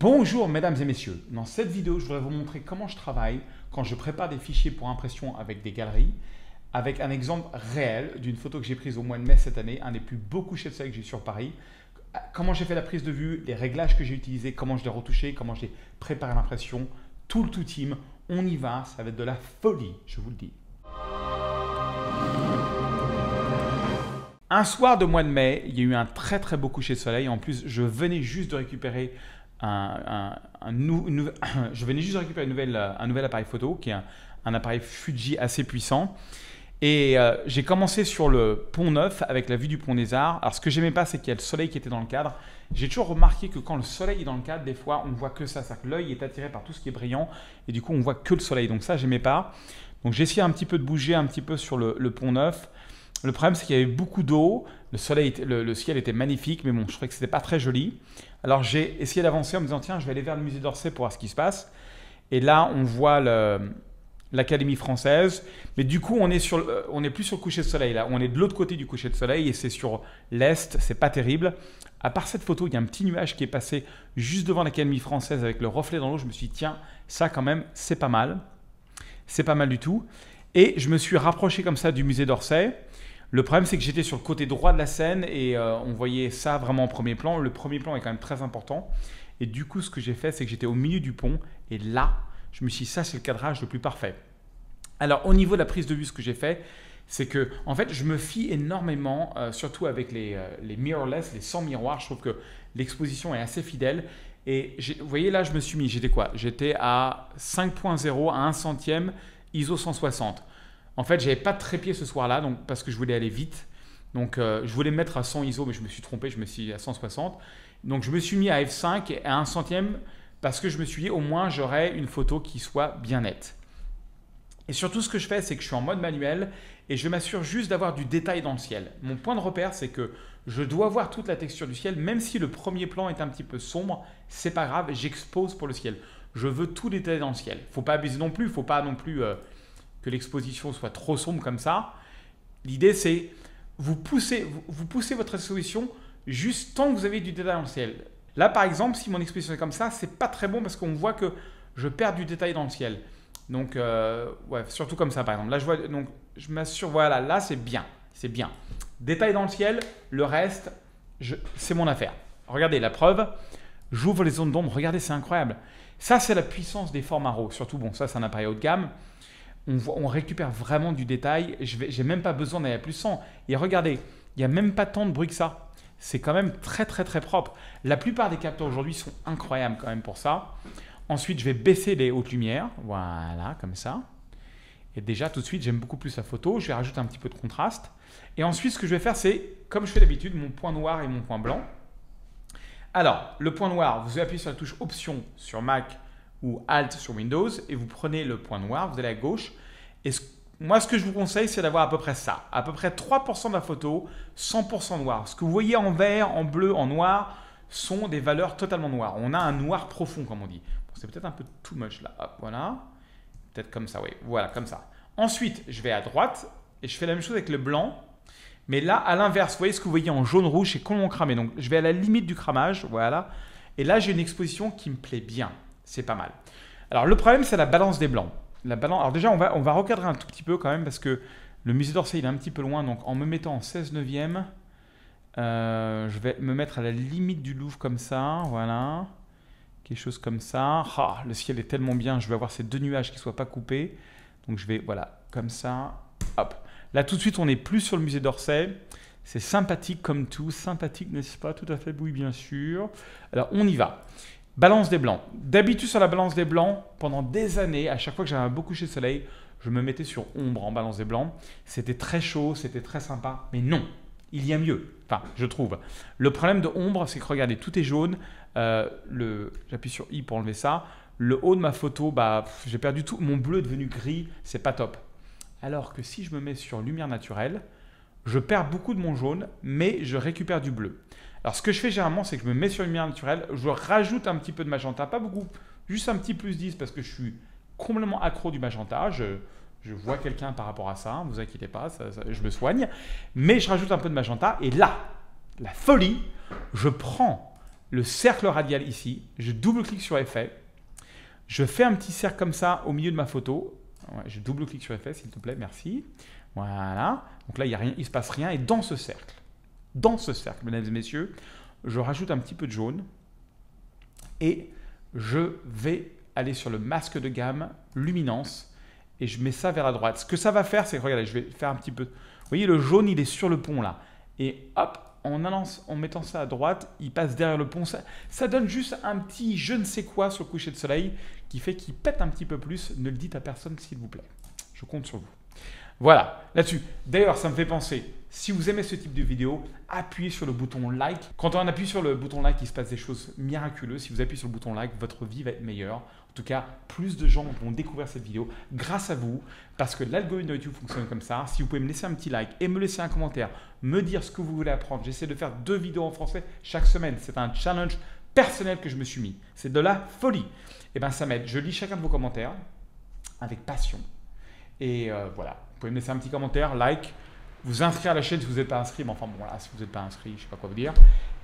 Bonjour mesdames et messieurs, dans cette vidéo je voudrais vous montrer comment je travaille quand je prépare des fichiers pour impression avec des galeries, avec un exemple réel d'une photo que j'ai prise au mois de mai cette année, un des plus beaux couchers de soleil que j'ai eu sur Paris. Comment j'ai fait la prise de vue, les réglages que j'ai utilisés, comment je l'ai retouché, comment j'ai préparé l'impression, tout le tout team, on y va, ça va être de la folie, je vous le dis. Un soir de mois de mai, il y a eu un très très beau coucher de soleil. En plus, je venais juste de récupérer un nouvel appareil photo qui est un appareil Fuji assez puissant. Et j'ai commencé sur le pont Neuf avec la vue du pont des Arts. Alors ce que j'aimais pas, c'est qu'il y a le soleil qui était dans le cadre. J'ai toujours remarqué que quand le soleil est dans le cadre, des fois on voit que ça. C'est-à-dire que l'œil est attiré par tout ce qui est brillant et du coup on voit que le soleil. Donc ça, j'aimais pas. Donc j'ai essayé un petit peu de bouger un petit peu sur le pont Neuf. Le problème, c'est qu'il y avait beaucoup d'eau, le ciel était magnifique, mais bon, je trouvais que ce n'était pas très joli. Alors j'ai essayé d'avancer en me disant, tiens, je vais aller vers le musée d'Orsay pour voir ce qui se passe. Et là, on voit l'Académie française, mais du coup, on est plus sur le coucher de soleil, là. On est de l'autre côté du coucher de soleil et c'est sur l'est, c'est pas terrible. À part cette photo, il y a un petit nuage qui est passé juste devant l'Académie française avec le reflet dans l'eau. Je me suis dit, tiens, ça quand même, c'est pas mal. C'est pas mal du tout. Et je me suis rapproché comme ça du musée d'Orsay. Le problème, c'est que j'étais sur le côté droit de la scène et on voyait ça vraiment en premier plan. Le premier plan est quand même très important. Et du coup, ce que j'ai fait, c'est que j'étais au milieu du pont. Et là, je me suis dit, ça, c'est le cadrage le plus parfait. Alors, au niveau de la prise de vue, ce que j'ai fait, c'est que, en fait, je me fie énormément, surtout avec les mirrorless, les sans miroirs. Je trouve que l'exposition est assez fidèle. Et vous voyez, là, je me suis mis, j'étais quoi? J'étais à 5.0 à 1 centième ISO 160. En fait, je n'avais pas de trépied ce soir-là parce que je voulais aller vite. Donc, je voulais me mettre à 100 ISO, mais je me suis trompé, je me suis mis à 160. Donc, je me suis mis à F5 et à 1 centième parce que je me suis dit au moins j'aurai une photo qui soit bien nette. Et surtout, ce que je fais, c'est que je suis en mode manuel et je m'assure juste d'avoir du détail dans le ciel. Mon point de repère, c'est que je dois voir toute la texture du ciel, même si le premier plan est un petit peu sombre, c'est pas grave, j'expose pour le ciel. Je veux tout détail dans le ciel. Il ne faut pas abuser non plus, il ne faut pas non plus que l'exposition soit trop sombre comme ça. L'idée, c'est vous poussez votre exposition juste tant que vous avez du détail dans le ciel. Là, par exemple, si mon exposition est comme ça, c'est pas très bon parce qu'on voit que je perds du détail dans le ciel. Donc, ouais, surtout comme ça, par exemple. Là, je vois, donc, je m'assure, voilà, là, c'est bien. C'est bien. Détail dans le ciel, le reste, c'est mon affaire. Regardez, la preuve, j'ouvre les zones d'ombre. Regardez, c'est incroyable. Ça, c'est la puissance des formats RAW. Surtout, bon, ça, c'est un appareil haut de gamme. On récupère vraiment du détail. Je n'ai même pas besoin d'aller à plus 100. Et regardez, il n'y a même pas tant de bruit que ça. C'est quand même très, très, très propre. La plupart des capteurs aujourd'hui sont incroyables quand même pour ça. Ensuite, je vais baisser les hautes lumières. Voilà, comme ça. Et déjà, tout de suite, j'aime beaucoup plus la photo. Je vais rajouter un petit peu de contraste. Et ensuite, ce que je vais faire, c'est, comme je fais d'habitude, mon point noir et mon point blanc. Alors, le point noir, vous appuyez sur la touche Option sur Mac ou Alt sur Windows et vous prenez le point noir, vous allez à gauche. Et moi, ce que je vous conseille, c'est d'avoir à peu près ça. À peu près 3% de la photo, 100% noir. Ce que vous voyez en vert, en bleu, en noir, sont des valeurs totalement noires. On a un noir profond, comme on dit. Bon, c'est peut-être un peu too much là. Hop, voilà. Peut-être comme ça, oui. Voilà, comme ça. Ensuite, je vais à droite et je fais la même chose avec le blanc. Mais là, à l'inverse, vous voyez ce que vous voyez en jaune-rouge, c'est complètement cramé. Donc, je vais à la limite du cramage. Voilà. Et là, j'ai une exposition qui me plaît bien. C'est pas mal. Alors, le problème, c'est la balance des blancs. Alors déjà, on va recadrer un tout petit peu quand même parce que le musée d'Orsay, il est un petit peu loin. Donc, en me mettant en 16 neuvième, je vais me mettre à la limite du Louvre comme ça. Voilà. Quelque chose comme ça. Ah, le ciel est tellement bien. Je vais avoir ces deux nuages qui ne soient pas coupés. Donc, je vais, voilà, comme ça. Hop. Là, tout de suite, on n'est plus sur le musée d'Orsay. C'est sympathique comme tout. Sympathique, n'est-ce pas? Tout à fait, oui, bien sûr. Alors, on y va. Balance des blancs. D'habitude, sur la balance des blancs, pendant des années, à chaque fois que j'avais un beau coucher de soleil, je me mettais sur ombre en balance des blancs. C'était très chaud, c'était très sympa. Mais non, il y a mieux. Enfin, je trouve. Le problème de ombre, c'est que regardez, tout est jaune. J'appuie sur I pour enlever ça. Le haut de ma photo, j'ai perdu tout. Mon bleu est devenu gris. C'est pas top. Alors que si je me mets sur lumière naturelle, je perds beaucoup de mon jaune, mais je récupère du bleu. Alors, ce que je fais généralement, c'est que je me mets sur lumière naturelle, je rajoute un petit peu de magenta, pas beaucoup, juste un petit plus 10 parce que je suis complètement accro du magenta. Je vois quelqu'un par rapport à ça, ne vous inquiétez pas, je me soigne. Mais je rajoute un peu de magenta et là, la folie, je prends le cercle radial ici, je double-clique sur effet, je fais un petit cercle comme ça au milieu de ma photo, ouais, je double-clique sur effet s'il te plaît, merci, voilà, donc là il ne se passe rien, et dans ce cercle, mesdames et messieurs, je rajoute un petit peu de jaune, et je vais aller sur le masque de gamme, luminance, et je mets ça vers la droite. Ce que ça va faire, c'est que, regardez, je vais faire un petit peu, vous voyez le jaune il est sur le pont là, et hop, en mettant ça à droite, il passe derrière le pont. Ça donne juste un petit je ne sais quoi sur le coucher de soleil qui fait qu'il pète un petit peu plus. Ne le dites à personne s'il vous plaît. Je compte sur vous. Voilà, là-dessus. D'ailleurs, ça me fait penser, si vous aimez ce type de vidéo, appuyez sur le bouton like. Quand on appuie sur le bouton like, il se passe des choses miraculeuses. Si vous appuyez sur le bouton like, votre vie va être meilleure. En tout cas, plus de gens vont découvrir cette vidéo grâce à vous, parce que l'algorithme de YouTube fonctionne comme ça. Si vous pouvez me laisser un petit like et me laisser un commentaire, me dire ce que vous voulez apprendre. J'essaie de faire 2 vidéos en français chaque semaine. C'est un challenge personnel que je me suis mis. C'est de la folie. Et bien, ça m'aide. Je lis chacun de vos commentaires avec passion. Et voilà. Vous pouvez me laisser un petit commentaire, like, vous inscrire à la chaîne si vous n'êtes pas inscrit. Mais enfin, bon, là, si vous n'êtes pas inscrit, je ne sais pas quoi vous dire.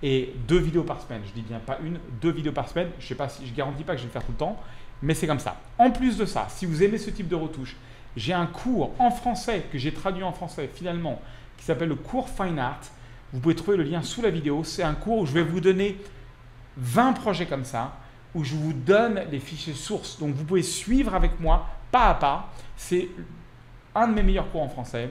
Et 2 vidéos par semaine. Je dis bien pas une, 2 vidéos par semaine. Je sais pas si, je garantis pas que je vais le faire tout le temps, mais c'est comme ça. En plus de ça, si vous aimez ce type de retouche, j'ai un cours en français que j'ai traduit en français finalement, qui s'appelle le cours Fine Art. Vous pouvez trouver le lien sous la vidéo. C'est un cours où je vais vous donner 20 projets comme ça, où je vous donne les fichiers sources. Donc vous pouvez suivre avec moi pas à pas. C'est un de mes meilleurs cours en français.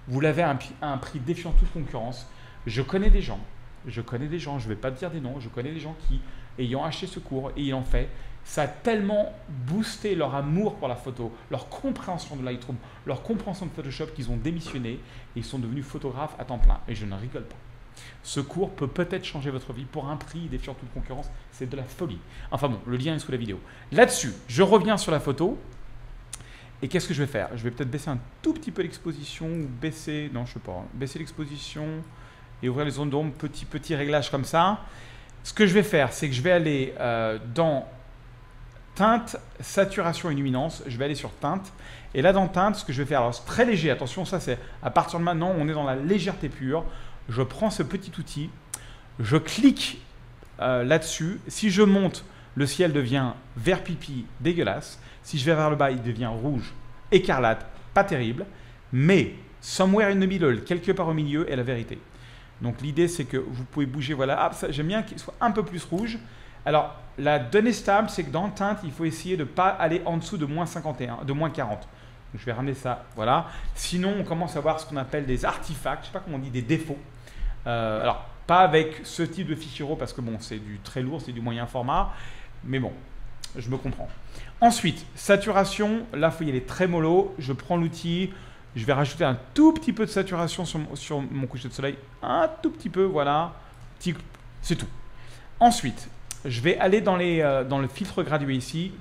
Vous l'avez à un prix défiant toute concurrence. Je connais des gens, je ne vais pas te dire des noms, je connais des gens qui, ayant acheté ce cours et ayant fait, ça a tellement boosté leur amour pour la photo, leur compréhension de Lightroom, leur compréhension de Photoshop qu'ils ont démissionné et ils sont devenus photographes à temps plein. Et je ne rigole pas. Ce cours peut peut-être changer votre vie pour un prix défiant toute concurrence. C'est de la folie. Enfin bon, le lien est sous la vidéo. Là-dessus, je reviens sur la photo. Et qu'est-ce que je vais faire? Je vais peut-être baisser un tout petit peu l'exposition ou baisser, non je sais pas, baisser l'exposition et ouvrir les zones d'ombre, petit réglage comme ça. Ce que je vais faire, c'est que je vais aller dans teinte, saturation et luminance. Je vais aller sur teinte. Et là dans teinte, ce que je vais faire, alors c'est très léger, attention, ça c'est à partir de maintenant, on est dans la légèreté pure. Je prends ce petit outil, je clique là-dessus. Si je monte, le ciel devient vert pipi, dégueulasse. Si je vais vers le bas, il devient rouge, écarlate, pas terrible. Mais somewhere in the middle, quelque part au milieu, est la vérité. Donc l'idée, c'est que vous pouvez bouger. Voilà, ah, j'aime bien qu'il soit un peu plus rouge. Alors, la donnée stable, c'est que dans teinte, il faut essayer de ne pas aller en dessous de moins 51, de moins 40. Donc, je vais ramener ça, voilà. Sinon, on commence à voir ce qu'on appelle des artefacts, je ne sais pas comment on dit, des défauts. Alors, pas avec ce type de fichier RAW, parce que bon, c'est du très lourd, c'est du moyen format. Mais bon, je me comprends. Ensuite, saturation, là, il faut y aller très mollo. Je prends l'outil, je vais rajouter un tout petit peu de saturation sur mon coucher de soleil. Un tout petit peu, voilà. C'est tout. Ensuite, je vais aller dans le filtre gradué ici.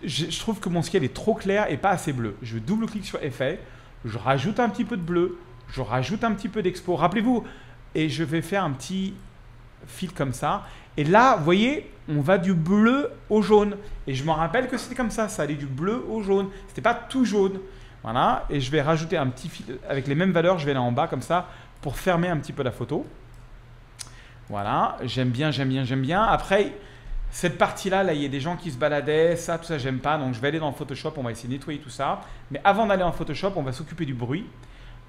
Je trouve que mon ciel est trop clair et pas assez bleu. Je double-clique sur effet. Je rajoute un petit peu de bleu. Je rajoute un petit peu d'expo. Rappelez-vous, et je vais faire un petit fil comme ça. Et là, vous voyez, on va du bleu au jaune. Et je me rappelle que c'était comme ça allait du bleu au jaune. Ce n'était pas tout jaune. Voilà. Et je vais rajouter un petit fil avec les mêmes valeurs. Je vais là en bas comme ça pour fermer un petit peu la photo. Voilà. J'aime bien, j'aime bien, j'aime bien. Après, cette partie-là, là, il y a des gens qui se baladaient. Ça, tout ça, j'aime pas. Donc, je vais aller dans Photoshop. On va essayer de nettoyer tout ça. Mais avant d'aller en Photoshop, on va s'occuper du bruit.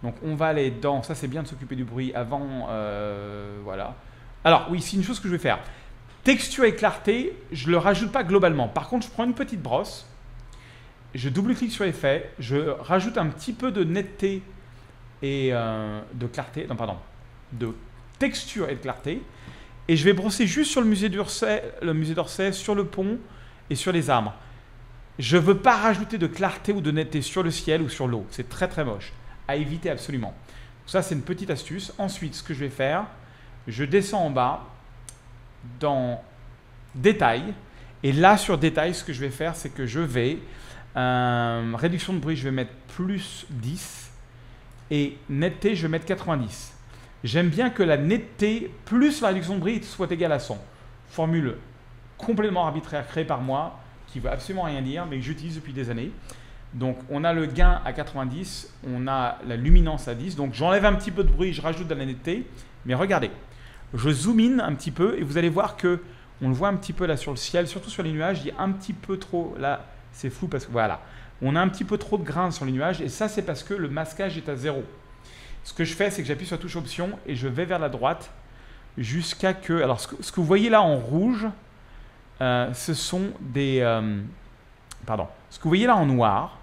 Donc, on va aller dans… Ça, c'est bien de s'occuper du bruit avant… voilà. Alors, oui, c'est une chose que je vais faire. Texture et clarté, je ne le rajoute pas globalement. Par contre, je prends une petite brosse, je double-clique sur effet, je rajoute un petit peu de netteté et de clarté, non pardon, de texture et de clarté, et je vais brosser juste sur le musée d'Orsay, sur le pont et sur les arbres. Je ne veux pas rajouter de clarté ou de netteté sur le ciel ou sur l'eau. C'est très très moche, à éviter absolument. Ça, c'est une petite astuce. Ensuite, ce que je vais faire, je descends en bas dans détail et là sur détail ce que je vais faire c'est que je vais réduction de bruit je vais mettre plus 10 et netteté je vais mettre 90. J'aime bien que la netteté plus la réduction de bruit soit égale à 100. Formule complètement arbitraire créée par moi qui ne veut absolument rien dire mais que j'utilise depuis des années. Donc on a le gain à 90, on a la luminance à 10, donc j'enlève un petit peu de bruit, je rajoute de la netteté, mais regardez. Je zoome in un petit peu et vous allez voir que on le voit un petit peu là sur le ciel, surtout sur les nuages. Il y a un petit peu trop, là c'est flou parce que voilà, on a un petit peu trop de grains sur les nuages et ça c'est parce que le masquage est à 0. Ce que je fais, c'est que j'appuie sur la touche option et je vais vers la droite jusqu'à que... Alors ce que vous voyez là en rouge, ce sont des... pardon. Ce que vous voyez là en noir,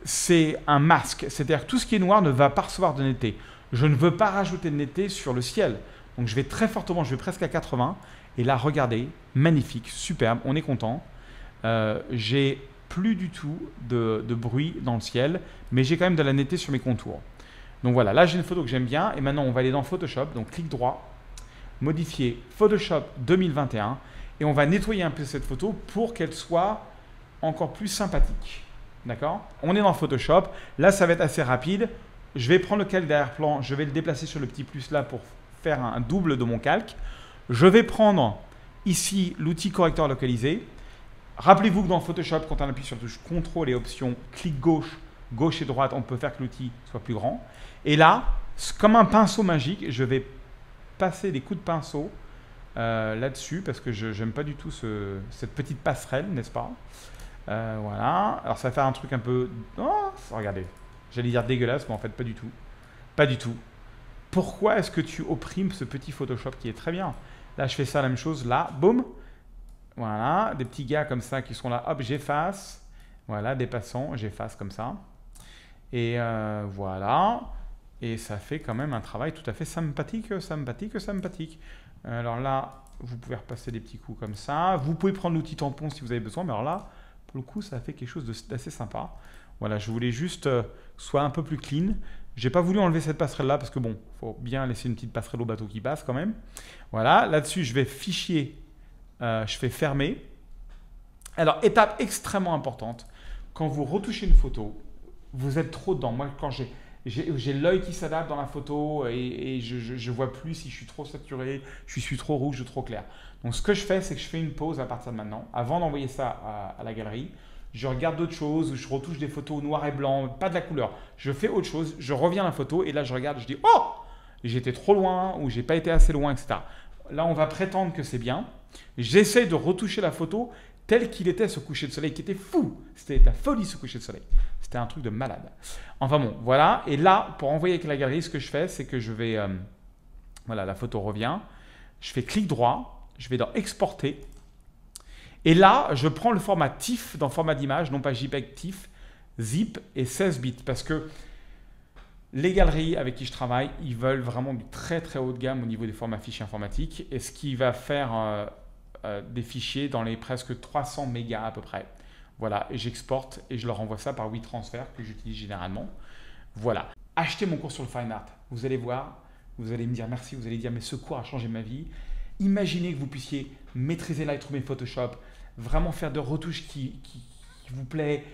c'est un masque. C'est-à-dire que tout ce qui est noir ne va pas recevoir de netteté. Je ne veux pas rajouter de netteté sur le ciel. Donc je vais très fortement, je vais presque à 80. Et là, regardez, magnifique, superbe, on est content. J'ai plus du tout de bruit dans le ciel, mais j'ai quand même de la netteté sur mes contours. Donc voilà, là j'ai une photo que j'aime bien. Et maintenant, on va aller dans Photoshop. Donc clic droit, modifier Photoshop 2021. Et on va nettoyer un peu cette photo pour qu'elle soit encore plus sympathique. D'accord? On est dans Photoshop. Là, ça va être assez rapide. Je vais prendre le calque d'arrière-plan. Je vais le déplacer sur le petit plus là pour faire un double de mon calque. Je vais prendre ici l'outil correcteur localisé. Rappelez-vous que dans Photoshop, quand on appuie sur la touche CTRL et option clic gauche, gauche et droite, on peut faire que l'outil soit plus grand. Et là, comme un pinceau magique, je vais passer des coups de pinceau là-dessus parce que je n'aime pas du tout cette petite passerelle, n'est-ce pas? Voilà. Alors ça va faire un truc un peu... Oh, regardez. J'allais dire dégueulasse, mais en fait pas du tout. Pas du tout. Pourquoi est-ce que tu opprimes ce petit Photoshop qui est très bien? Là, je fais ça la même chose. Là, boum. Voilà. Des petits gars comme ça qui sont là. Hop, j'efface. Voilà, des passants. J'efface comme ça. Et voilà. Et ça fait quand même un travail tout à fait sympathique, sympathique, sympathique. Alors là, vous pouvez repasser des petits coups comme ça. Vous pouvez prendre l'outil tampon si vous avez besoin. Mais alors là, pour le coup, ça fait quelque chose d'assez sympa. Voilà, je voulais juste que ce soit un peu plus clean. J'ai pas voulu enlever cette passerelle-là parce que bon, faut bien laisser une petite passerelle au bateau qui passe quand même. Voilà, là-dessus, je vais fichier, je fais fermer. Alors, étape extrêmement importante, quand vous retouchez une photo, vous êtes trop dedans. Moi, quand j'ai l'œil qui s'adapte dans la photo et je vois plus si je suis trop saturé, je suis trop rouge ou trop clair. Donc, ce que je fais, c'est que je fais une pause à partir de maintenant, avant d'envoyer ça à la galerie. Je regarde d'autres choses, je retouche des photos noir et blanc, pas de la couleur. Je fais autre chose, je reviens à la photo et là je regarde, je dis « Oh, j'étais trop loin ou j'ai pas été assez loin, etc. » Là, on va prétendre que c'est bien. J'essaie de retoucher la photo tel qu'il était ce coucher de soleil qui était fou. C'était la folie ce coucher de soleil. C'était un truc de malade. Enfin bon, voilà. Et là, pour envoyer avec la galerie, ce que je fais, c'est que je vais… voilà, la photo revient. Je fais clic droit, je vais dans « Exporter ». Et là, je prends le format TIFF dans format d'image, non pas JPEG, TIFF, zip et 16 bits. Parce que les galeries avec qui je travaille, ils veulent vraiment du très très haut de gamme au niveau des formats fichiers informatiques. Et ce qui va faire des fichiers dans les presque 300 mégas à peu près. Voilà, et j'exporte et je leur envoie ça par WeTransfer que j'utilise généralement. Voilà. Achetez mon cours sur le Fine Art. Vous allez voir, vous allez me dire merci, vous allez dire mais ce cours a changé ma vie. Imaginez que vous puissiez maîtriser Lightroom et Photoshop, vraiment faire de retouches qui vous plaît,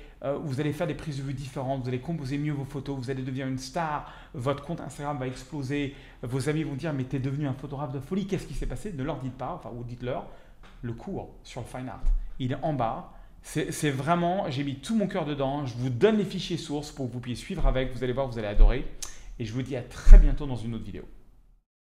vous allez faire des prises de vue différentes, vous allez composer mieux vos photos, vous allez devenir une star, votre compte Instagram va exploser, vos amis vont dire mais t'es devenu un photographe de folie, qu'est-ce qui s'est passé? Ne leur dites pas, enfin ou dites-leur, le cours sur le Fine Art, il est en bas. C'est vraiment, j'ai mis tout mon cœur dedans, je vous donne les fichiers sources pour que vous puissiez suivre avec, vous allez voir, vous allez adorer. Et je vous dis à très bientôt dans une autre vidéo.